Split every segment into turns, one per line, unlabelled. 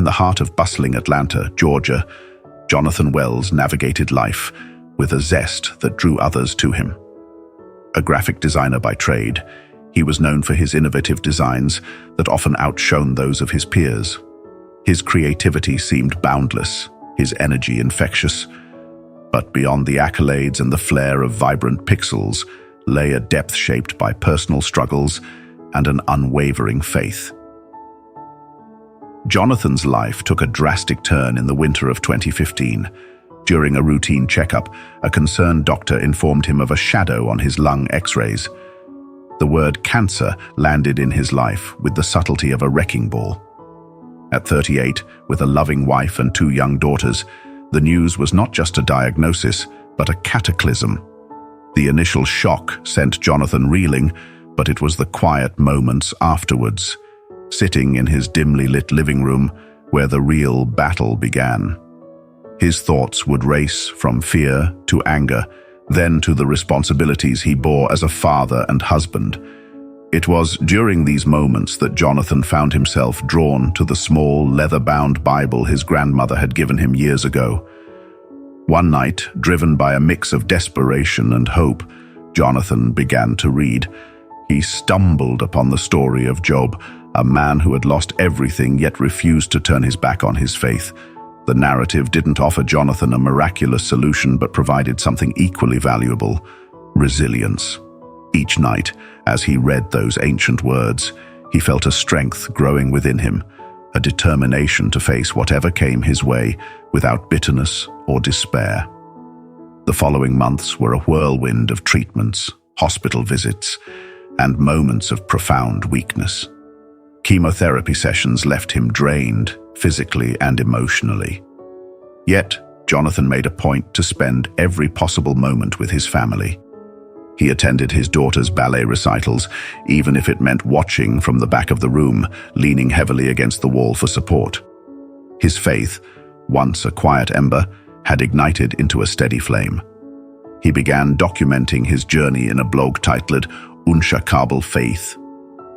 the heart of bustling Atlanta, Georgia, Jonathan Wells navigated life with a zest that drew others to him. A graphic designer by trade, he was known for his innovative designs that often outshone those of his peers. His creativity seemed boundless, his energy infectious. But beyond the accolades and the flair of vibrant pixels lay a depth shaped by personal struggles and an unwavering faith. Jonathan's life took a drastic turn in the winter of 2015. During a routine checkup, a concerned doctor informed him of a shadow on his lung X-rays. The word cancer landed in his life with the subtlety of a wrecking ball. At 38, with a loving wife and 2 young daughters, the news was not just a diagnosis, but a cataclysm. The initial shock sent Jonathan reeling, but it was the quiet moments afterwards, sitting in his dimly lit living room, where the real battle began. His thoughts would race from fear to anger, then to the responsibilities he bore as a father and husband. It was during these moments that Jonathan found himself drawn to the small, leather-bound Bible his grandmother had given him years ago. One night, driven by a mix of desperation and hope, Jonathan began to read. He stumbled upon the story of Job, a man who had lost everything yet refused to turn his back on his faith. The narrative didn't offer Jonathan a miraculous solution but provided something equally valuable: resilience. Each night, as he read those ancient words, he felt a strength growing within him, a determination to face whatever came his way without bitterness or despair. The following months were a whirlwind of treatments, hospital visits, and moments of profound weakness. Chemotherapy sessions left him drained, physically and emotionally. Yet, Jonathan made a point to spend every possible moment with his family. He attended his daughter's ballet recitals, even if it meant watching from the back of the room, leaning heavily against the wall for support. His faith, once a quiet ember, had ignited into a steady flame. He began documenting his journey in a blog titled Unshakable Faith.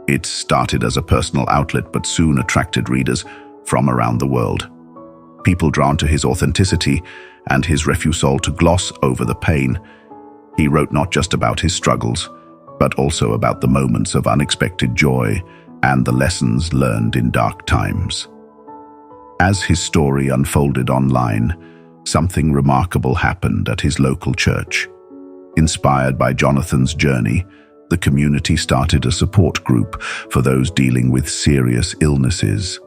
It started as a personal outlet but soon attracted readers from around the world. People drawn to his authenticity and his refusal to gloss over the pain. He wrote not just about his struggles, but also about the moments of unexpected joy and the lessons learned in dark times. As his story unfolded online, something remarkable happened at his local church. Inspired by Jonathan's journey, the community started a support group for those dealing with serious illnesses.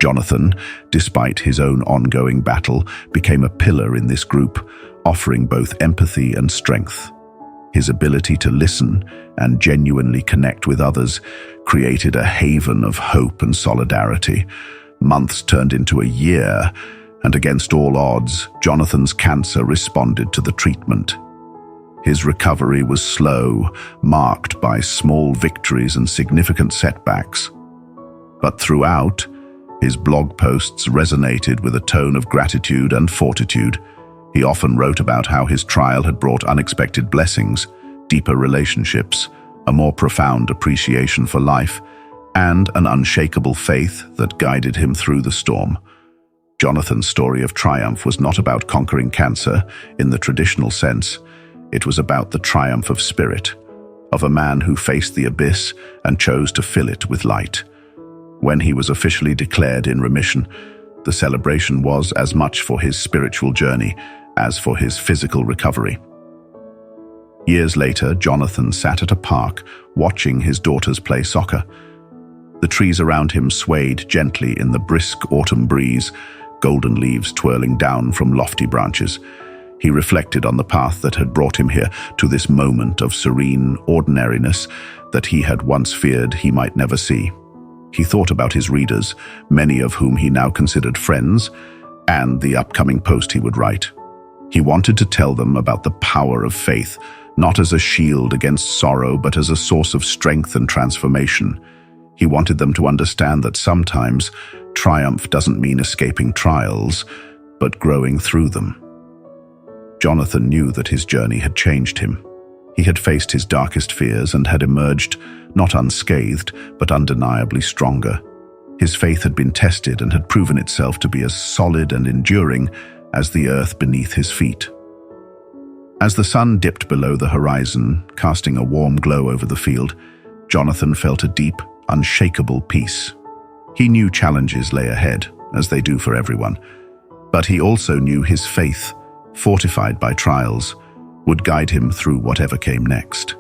Jonathan, despite his own ongoing battle, became a pillar in this group, offering both empathy and strength. His ability to listen and genuinely connect with others created a haven of hope and solidarity. Months turned into a year, and against all odds, Jonathan's cancer responded to the treatment. His recovery was slow, marked by small victories and significant setbacks. But throughout, his blog posts resonated with a tone of gratitude and fortitude. He often wrote about how his trial had brought unexpected blessings, deeper relationships, a more profound appreciation for life, and an unshakable faith that guided him through the storm. Jonathan's story of triumph was not about conquering cancer in the traditional sense. It was about the triumph of spirit, of a man who faced the abyss and chose to fill it with light. When he was officially declared in remission, the celebration was as much for his spiritual journey as for his physical recovery. Years later, Jonathan sat at a park watching his daughters play soccer. The trees around him swayed gently in the brisk autumn breeze, golden leaves twirling down from lofty branches. He reflected on the path that had brought him here, to this moment of serene ordinariness that he had once feared he might never see. He thought about his readers, many of whom he now considered friends, and the upcoming post he would write. He wanted to tell them about the power of faith, not as a shield against sorrow, but as a source of strength and transformation. He wanted them to understand that sometimes triumph doesn't mean escaping trials, but growing through them. Jonathan knew that his journey had changed him. He had faced his darkest fears and had emerged not unscathed, but undeniably stronger. His faith had been tested and had proven itself to be as solid and enduring as the earth beneath his feet. As the sun dipped below the horizon, casting a warm glow over the field, Jonathan felt a deep, unshakable peace. He knew challenges lay ahead, as they do for everyone, but he also knew his faith, fortified by trials, would guide him through whatever came next.